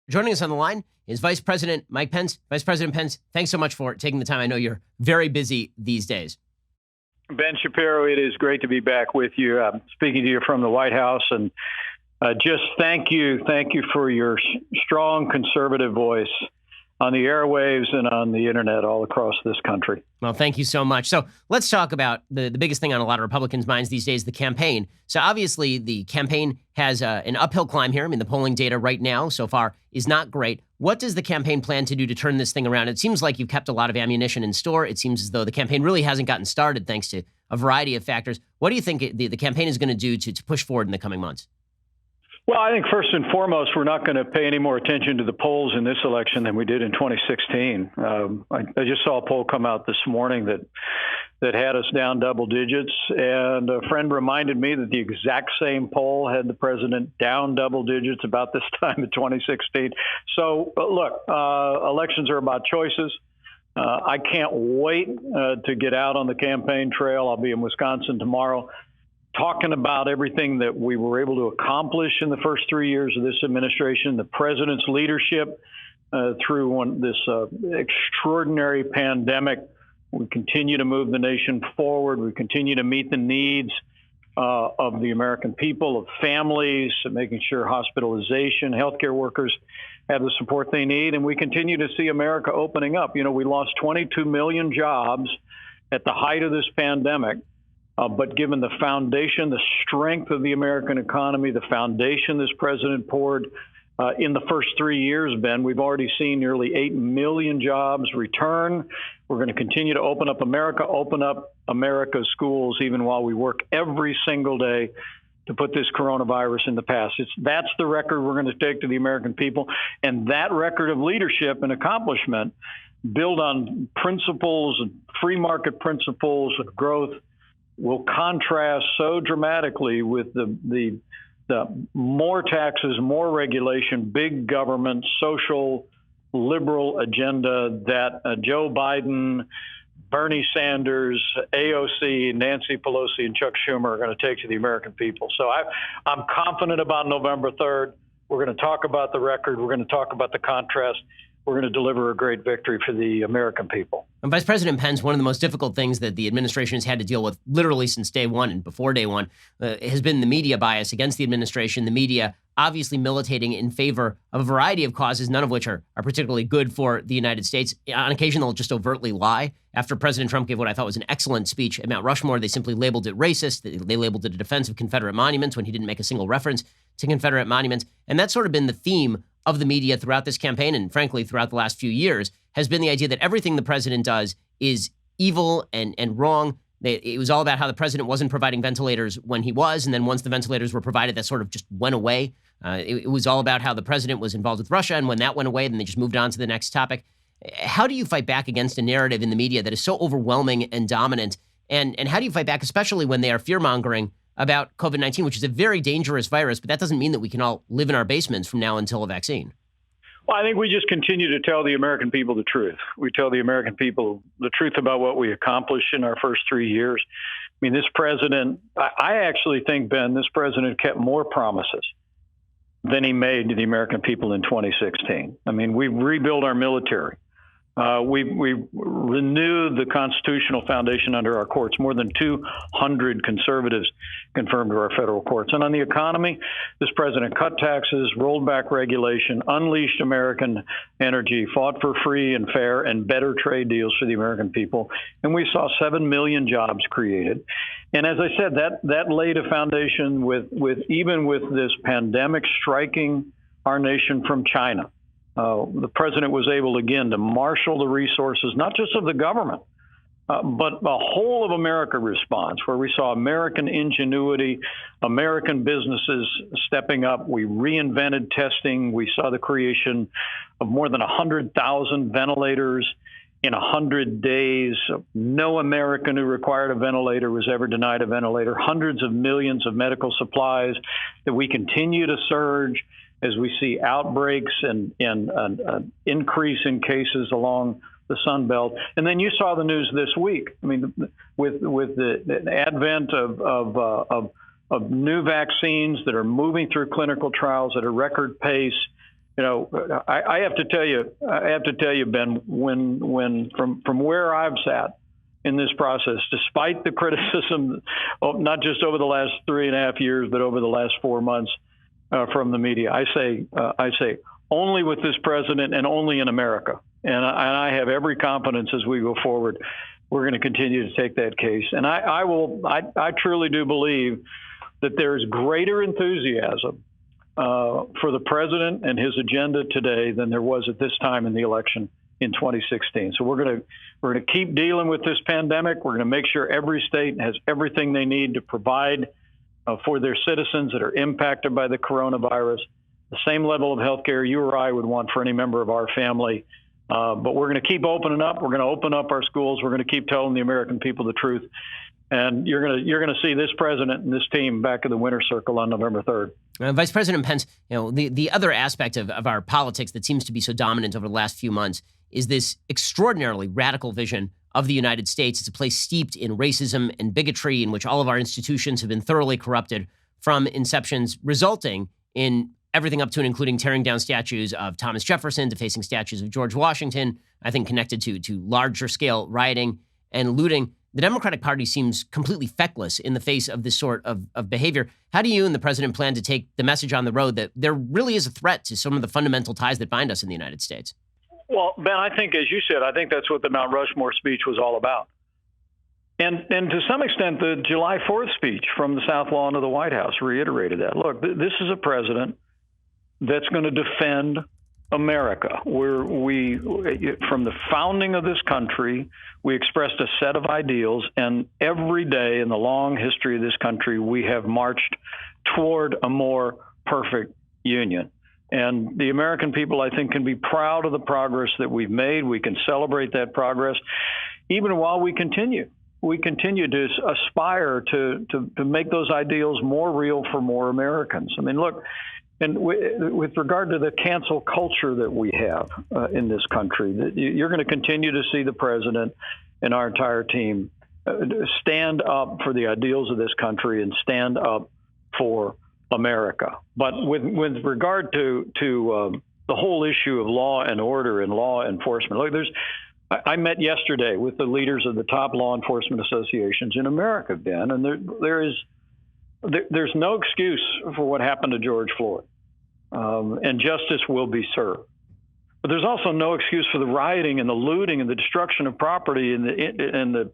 Joining us on the line is Vice President Mike Pence. Vice President Pence, thanks so much for taking the time. I know you're very busy these days. Ben Shapiro, it is great to be back with you. I'm speaking to you from the White House, and just thank you for your strong conservative voice on the airwaves and on the internet all across this country. Well, thank you so much. So let's talk about the biggest thing on a lot of Republicans' minds these days, the campaign. So obviously the campaign has an uphill climb here. I mean, the polling data right now so far is not great. What does the campaign plan to do to turn this thing around? It seems like you've kept a lot of ammunition in store. It seems as though the campaign really hasn't gotten started thanks to a variety of factors. What do you think the campaign is going to do to push forward in the coming months? Well, I think first and foremost, we're not going to pay any more attention to the polls in this election than we did in 2016. I just saw a poll come out this morning that had us down double digits, and a friend reminded me that the exact same poll had the president down double digits about this time in 2016. So, look, elections are about choices. I can't wait to get out on the campaign trail. I'll be in Wisconsin tomorrow, talking about everything that we were able to accomplish in the first 3 years of this administration, the president's leadership through this extraordinary pandemic. We continue to move the nation forward. We continue to meet the needs of the American people, of families, making sure hospitalization, healthcare workers have the support they need. And we continue to see America opening up. You know, we lost 22 million jobs at the height of this pandemic. But given the foundation, the strength of the American economy, the foundation this president poured in the first 3 years, Ben, we've already seen nearly 8 million jobs return. We're going to continue to open up America's schools, even while we work every single day to put this coronavirus in the past. That's the record we're going to take to the American people. And that record of leadership and accomplishment build on principles, free market principles of growth, will contrast so dramatically with the more taxes, more regulation, big government, social, liberal agenda that Joe Biden, Bernie Sanders, AOC, Nancy Pelosi, and Chuck Schumer are going to take to the American people. So I'm confident about November 3rd. We're going to talk about the record. We're going to talk about the contrast. We're going to deliver a great victory for the American people. And Vice President Pence, one of the most difficult things that the administration has had to deal with literally since day one and before day one has been the media bias against the administration, the media obviously militating in favor of a variety of causes, none of which are particularly good for the United States. On occasion, they'll just overtly lie. After President Trump gave what I thought was an excellent speech at Mount Rushmore, they simply labeled it racist. They labeled it a defense of Confederate monuments when he didn't make a single reference to Confederate monuments. And that's sort of been the theme of the media throughout this campaign and, frankly, throughout the last few years, has been the idea that everything the president does is evil and wrong. It was all about how the president wasn't providing ventilators when he was, and then once the ventilators were provided, that sort of just went away. It was all about how the president was involved with Russia, and when that went away, then they just moved on to the next topic. How do you fight back against a narrative in the media that is so overwhelming and dominant? And how do you fight back, especially when they are fear-mongering about COVID-19, which is a very dangerous virus, but that doesn't mean that we can all live in our basements from now until a vaccine? Well, I think we just continue to tell the American people the truth. We tell the American people the truth about what we accomplished in our first 3 years. I mean, this president, I actually think, Ben, this president kept more promises than he made to the American people in 2016. I mean, we rebuilt our military. We renewed the constitutional foundation under our courts. More than 200 conservatives confirmed to our federal courts. And on the economy, this president cut taxes, rolled back regulation, unleashed American energy, fought for free and fair and better trade deals for the American people. And we saw 7 million jobs created. And as I said, that laid a foundation with even with this pandemic striking our nation from China. The president was able, again, to marshal the resources, not just of the government, but a whole of America response, where we saw American ingenuity, American businesses stepping up. We reinvented testing. We saw the creation of more than 100,000 ventilators in 100 days. No American who required a ventilator was ever denied a ventilator. Hundreds of millions of medical supplies that we continue to surge as we see outbreaks and an increase in cases along the Sun Belt. And then you saw the news this week. I mean, with the advent of new vaccines that are moving through clinical trials at a record pace, I have to tell you, Ben, when from where I've sat in this process, despite the criticism, not just over the last 3.5 years, but over the last 4 months from the media, I say only with this president and only in America. And I have every confidence as we go forward, we're going to continue to take that case. And I truly do believe that there is greater enthusiasm for the president and his agenda today than there was at this time in the election in 2016. So we're going to keep dealing with this pandemic. We're going to make sure every state has everything they need to provide for their citizens that are impacted by the coronavirus, the same level of health care you or I would want for any member of our family. But we're going to keep opening up. We're going to open up our schools. We're going to keep telling the American people the truth. And you're going to see this president and this team back in the winner's circle on November 3rd. Vice President Pence, the other aspect of our politics that seems to be so dominant over the last few months is this extraordinarily radical vision of the United States. It's a place steeped in racism and bigotry in which all of our institutions have been thoroughly corrupted from inceptions, resulting in everything up to and including tearing down statues of Thomas Jefferson, defacing statues of George Washington, I think connected to larger scale rioting and looting. The Democratic Party seems completely feckless in the face of this sort of behavior. How do you and the president plan to take the message on the road that there really is a threat to some of the fundamental ties that bind us in the United States? Well, Ben, I think, as you said, I think that's what the Mount Rushmore speech was all about. And to some extent, the July 4th speech from the South Lawn of the White House reiterated that. Look, this is a president that's going to defend America. From the founding of this country, we expressed a set of ideals, and every day in the long history of this country, we have marched toward a more perfect union. And the American people, I think, can be proud of the progress that we've made. We can celebrate that progress, even while we continue to aspire to make those ideals more real for more Americans. I mean, look, and with regard to the cancel culture that we have in this country, you're going to continue to see the president and our entire team stand up for the ideals of this country and stand up for America. But with regard to the whole issue of law and order and law enforcement, look, I met yesterday with the leaders of the top law enforcement associations in America, Ben, and there's no excuse for what happened to George Floyd, and justice will be served. But there's also no excuse for the rioting and the looting and the destruction of property and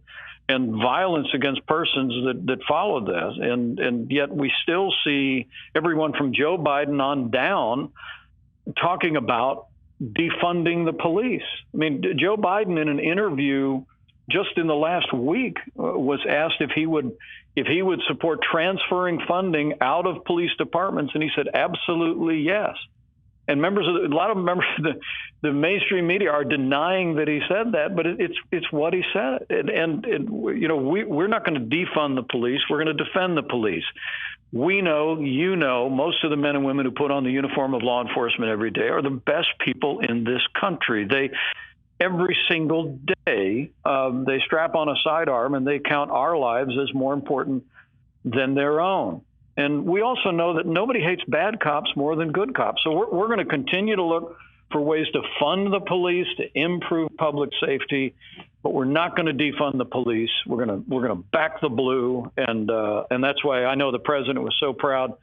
violence against persons that followed this. And yet we still see everyone from Joe Biden on down talking about defunding the police. I mean, Joe Biden in an interview just in the last week was asked if he would support transferring funding out of police departments, and he said absolutely yes. And a lot of members of the mainstream media are denying that he said that, but it's what he said. And we're not going to defund the police. We're going to defend the police. We know, most of the men and women who put on the uniform of law enforcement every day are the best people in this country. Every single day, they strap on a sidearm and they count our lives as more important than their own. And we also know that nobody hates bad cops more than good cops. So we're going to continue to look for ways to fund the police, to improve public safety, but we're not going to defund the police. We're going to back the blue, and that's why I know the president was so proud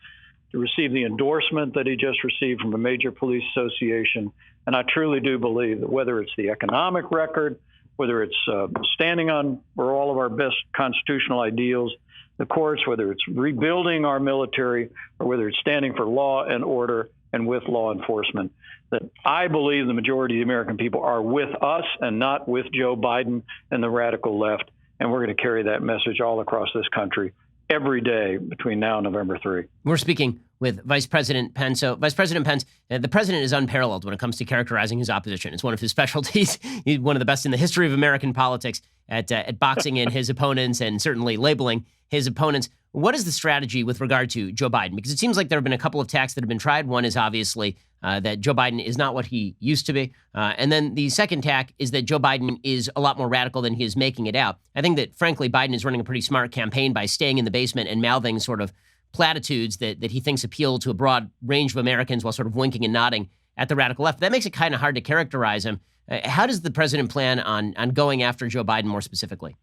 to receive the endorsement that he just received from a major police association. And I truly do believe that whether it's the economic record, whether it's standing on for all of our best constitutional ideals, the courts, whether it's rebuilding our military, or whether it's standing for law and order and with law enforcement, that I believe the majority of the American people are with us and not with Joe Biden and the radical left. And we're going to carry that message all across this country every day between now and November 3. We're speaking with Vice President Pence. So, Vice President Pence, the president is unparalleled when it comes to characterizing his opposition. It's one of his specialties. He's one of the best in the history of American politics at boxing in his opponents and certainly labeling his opponents. What is the strategy with regard to Joe Biden? Because it seems like there have been a couple of tacks that have been tried. One is obviously that Joe Biden is not what he used to be. And then the second tack is that Joe Biden is a lot more radical than he is making it out. I think that, frankly, Biden is running a pretty smart campaign by staying in the basement and mouthing sort of platitudes that he thinks appeal to a broad range of Americans while sort of winking and nodding at the radical left. That makes it kind of hard to characterize him. How does the president plan on going after Joe Biden more specifically?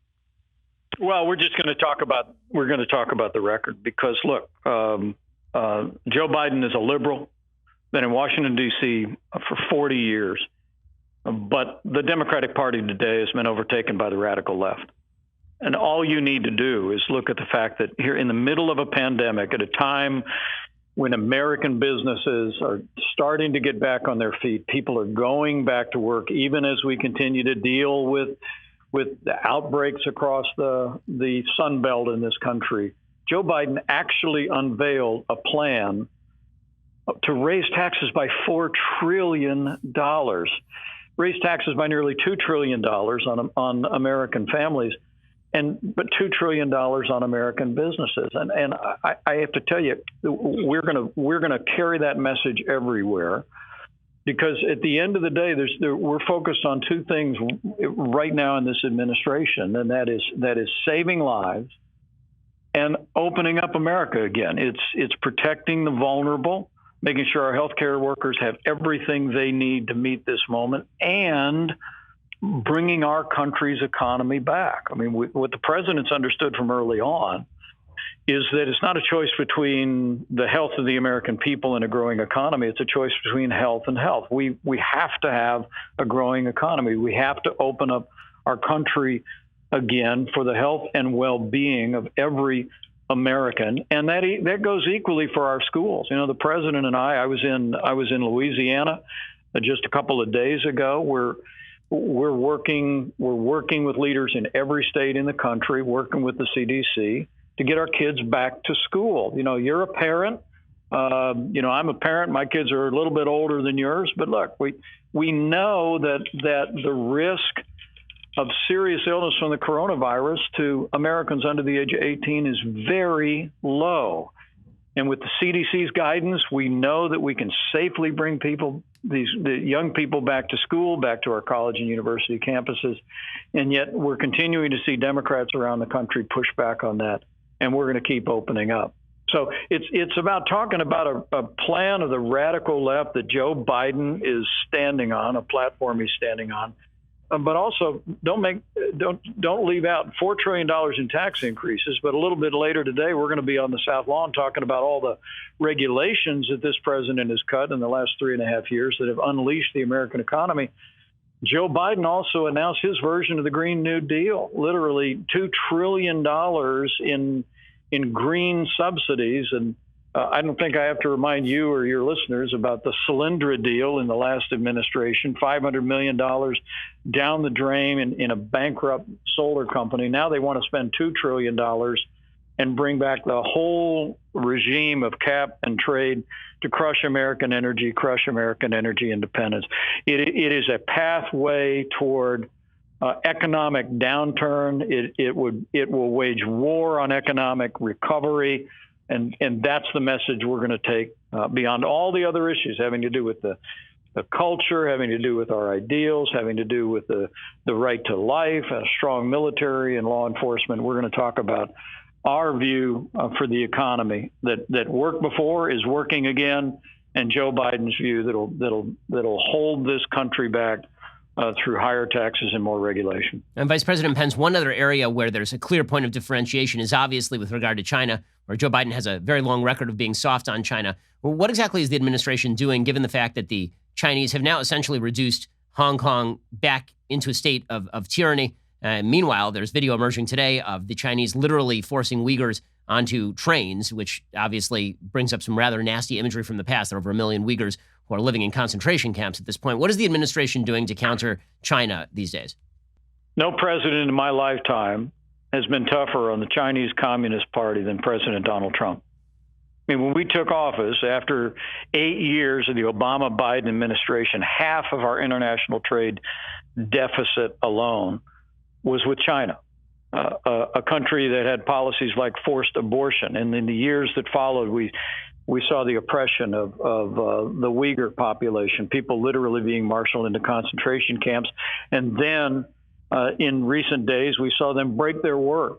Well, we're going to talk about the record because, look, Joe Biden is a liberal, been in Washington, D.C. for 40 years. But the Democratic Party today has been overtaken by the radical left. And all you need to do is look at the fact that here in the middle of a pandemic, at a time when American businesses are starting to get back on their feet, people are going back to work, even as we continue to deal with the outbreaks across the Sun Belt in this country. Joe Biden actually unveiled a plan to raise taxes by $4 trillion. Raise taxes by nearly $2 trillion on American families, but $2 trillion on American businesses. And I have to tell you, we're gonna carry that message everywhere, because at the end of the day, we're focused on two things right now in this administration, and that is saving lives and opening up America again. It's protecting the vulnerable, making sure our healthcare workers have everything they need to meet this moment, and bringing our country's economy back. I mean, what the president's understood from early on is that it's not a choice between the health of the American people and a growing economy. It's a choice between health and health. We have to have a growing economy. We have to open up our country again for the health and well-being of every American, and that goes equally for our schools. You know, the president and I was in Louisiana just a couple of days ago. We're working with leaders in every state in the country, working with the CDC to get our kids back to school. You know, you're a parent. I'm a parent. My kids are a little bit older than yours, but look, we know that the risk of serious illness from the coronavirus to Americans under the age of 18 is very low. And with the CDC's guidance, we know that we can safely bring the young people back to school, back to our college and university campuses. And yet we're continuing to see Democrats around the country push back on that. And we're going to keep opening up. So it's about talking about a plan of the radical left that Joe Biden is standing on, a platform he's standing on. But also, don't leave out $4 trillion in tax increases. But a little bit later today, we're going to be on the South Lawn talking about all the regulations that this president has cut in the last 3.5 years that have unleashed the American economy. Joe Biden also announced his version of the Green New Deal, literally $2 trillion in green subsidies. And I don't think I have to remind you or your listeners about the Solyndra deal in the last administration, $500 million down the drain in a bankrupt solar company. Now they want to spend $2 trillion and bring back the whole regime of cap and trade to crush American energy independence. It is a pathway toward economic downturn. It will wage war on economic recovery. And that's the message we're going to take beyond all the other issues having to do with the culture, having to do with our ideals, having to do with the right to life, a strong military and law enforcement. We're going to talk about our view for the economy that worked before is working again, and Joe Biden's view that'll hold this country back through higher taxes and more regulation. And Vice President Pence, one other area where there's a clear point of differentiation is obviously with regard to China, where Joe Biden has a very long record of being soft on China. Well, what exactly is the administration doing, given the fact that the Chinese have now essentially reduced Hong Kong back into a state of tyranny? Meanwhile, there's video emerging today of the Chinese literally forcing Uyghurs onto trains, which obviously brings up some rather nasty imagery from the past. There are over 1 million Uyghurs who are living in concentration camps at this point. What is the administration doing to counter China these days? No president in my lifetime has been tougher on the Chinese Communist Party than President Donald Trump. I mean, when we took office after 8 years of the Obama-Biden administration, half of our international trade deficit alone was with China, a country that had policies like forced abortion. And in the years that followed, we saw the oppression of the Uyghur population, people literally being marshaled into concentration camps. And then in recent days, we saw them break their word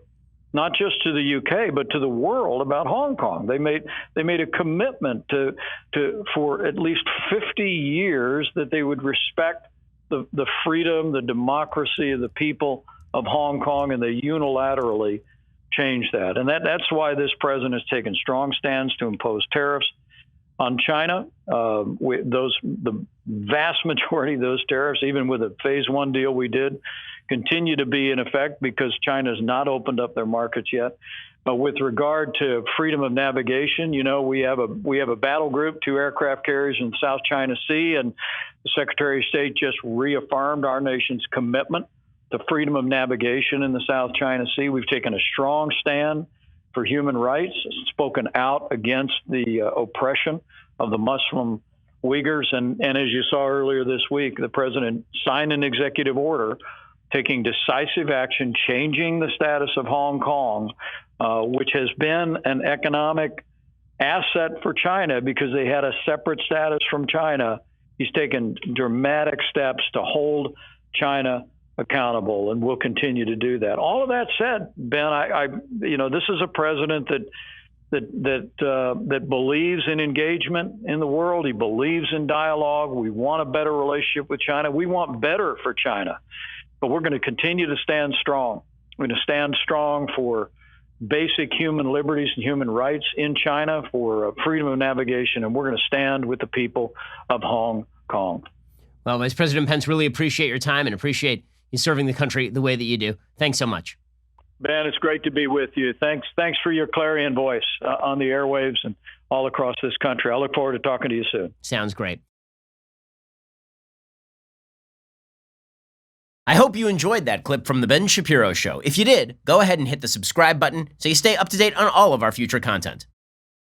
not just to the UK, but to the world about Hong Kong. They made a commitment to for at least 50 years that they would respect the freedom, the democracy of the people of Hong Kong, and they unilaterally changed that. And that's why this president has taken strong stands to impose tariffs on China. The vast majority of those tariffs, even with a phase one deal we did, continue to be in effect because China has not opened up their markets yet. With regard to freedom of navigation, we have a battle group, 2 aircraft carriers in the South China Sea, and the Secretary of State just reaffirmed our nation's commitment to freedom of navigation in the South China Sea. We've taken a strong stand for human rights, spoken out against the oppression of the Muslim Uyghurs. And as you saw earlier this week, the president signed an executive order taking decisive action, changing the status of Hong Kong, which has been an economic asset for China because they had a separate status from China. He's taken dramatic steps to hold China accountable, and we'll continue to do that. All of that said, Ben, this is a president that believes in engagement in the world. He believes in dialogue. We want a better relationship with China. We want better for China, but we're going to continue to stand strong. We're going to stand strong for basic human liberties and human rights in China, for freedom of navigation, and we're going to stand with the people of Hong Kong. Well, Vice President Pence, really appreciate your time and appreciate you serving the country the way that you do. Thanks so much. Ben, it's great to be with you. Thanks for your clarion voice on the airwaves and all across this country. I look forward to talking to you soon. Sounds great. I hope you enjoyed that clip from The Ben Shapiro Show. If you did, go ahead and hit the subscribe button so you stay up to date on all of our future content.